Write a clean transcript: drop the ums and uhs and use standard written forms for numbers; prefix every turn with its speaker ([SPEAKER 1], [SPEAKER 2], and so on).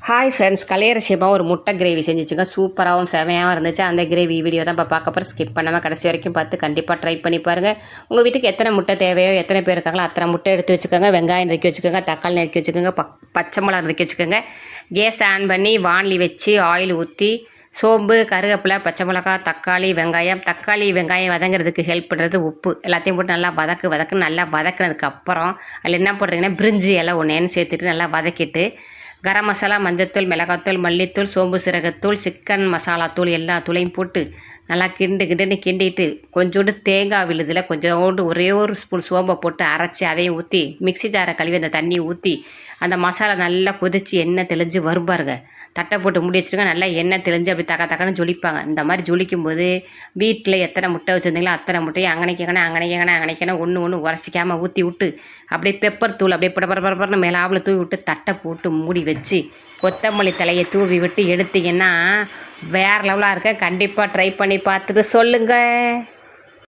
[SPEAKER 1] Hi friends, கலையரசியமாக ஒரு முட்டை gravy செஞ்சுச்சுங்க. சூப்பராகவும் செமையாகவும் இருந்துச்சு. அந்த கிரேவி வீடியோ தான் இப்போ பார்க்க போகிறோம். ஸ்கிப் பண்ணாமல் கடைசி வரைக்கும் பார்த்து கண்டிப்பாக ட்ரை பண்ணி பாருங்கள். உங்கள் வீட்டுக்கு எத்தனை முட்டை தேவையோ, எத்தனை பேர் இருக்காங்களோ அத்தனை முட்டை எடுத்து வச்சுக்கோங்க. வெங்காயம் நறுக்கி வச்சுக்கோங்க, தக்காளி நறுக்கி வச்சுக்கோங்க, பச்சை மிளகா நறுக்கி வச்சுக்கோங்க. கேஸ் ஆன் பண்ணி வானலி வச்சு ஆயில் ஊற்றி சோம்பு, கருவேப்பிலை, பச்சை மிளகா, தக்காளி வெங்காயம் வதங்கிறதுக்கு ஹெல்ப் பண்ணுறது உப்பு எல்லாத்தையும் போட்டு நல்லா வதக்குன்னு நல்லா வதக்குனதுக்கு அப்புறம் அதில் என்ன போடுறீங்கன்னா பிரிஞ்சி இலை ஒன்று சேர்த்துட்டு நல்லா வதக்கிட்டு கரம் மசாலா, மஞ்சத்தூள், மிளகாத்தூள், மல்லித்தூள், சோம்பு சீரகத்தூள், சிக்கன் மசாலா தூள் எல்லா தூளையும் போட்டு நல்லா கிண்டிட்டு கொஞ்சோண்டு தேங்காய் விழுதில் கொஞ்சோண்டு ஒரே ஒரு ஸ்பூன் சோம்பை போட்டு அரைச்சி அதையும் ஊற்றி மிக்ஸி ஜாரை கழுவி அந்த தண்ணியை ஊற்றி அந்த மசாலா நல்லா கொதித்து எண்ணெய் தெளிஞ்சு வரும் பாருங்க. தட்டை போட்டு மூடி வச்சுருங்க. நல்லா எண்ணெய் தெளிஞ்சு அப்படி தக்கன்னு ஜொலிப்பாங்க. இந்த மாதிரி ஜொலிக்கும் போது வீட்டில் எத்தனை முட்டை வச்சுருந்தீங்களோ அத்தனை முட்டையும் அங்கனைக்கணும் ஒன்று உரசிக்காமல் ஊற்றி விட்டு அப்படியே பெப்பர் தூள் அப்படியே படப்பரன்னு மேலாவில் தூவி விட்டு தட்டை போட்டு மூடி வச்சு கொத்தமல்லி தலையை தூவி விட்டு எடுத்திங்கன்னா வேறு லெவலாக இருக்க. கண்டிப்பாக ட்ரை பண்ணி பார்த்துட்டு சொல்லுங்கள்.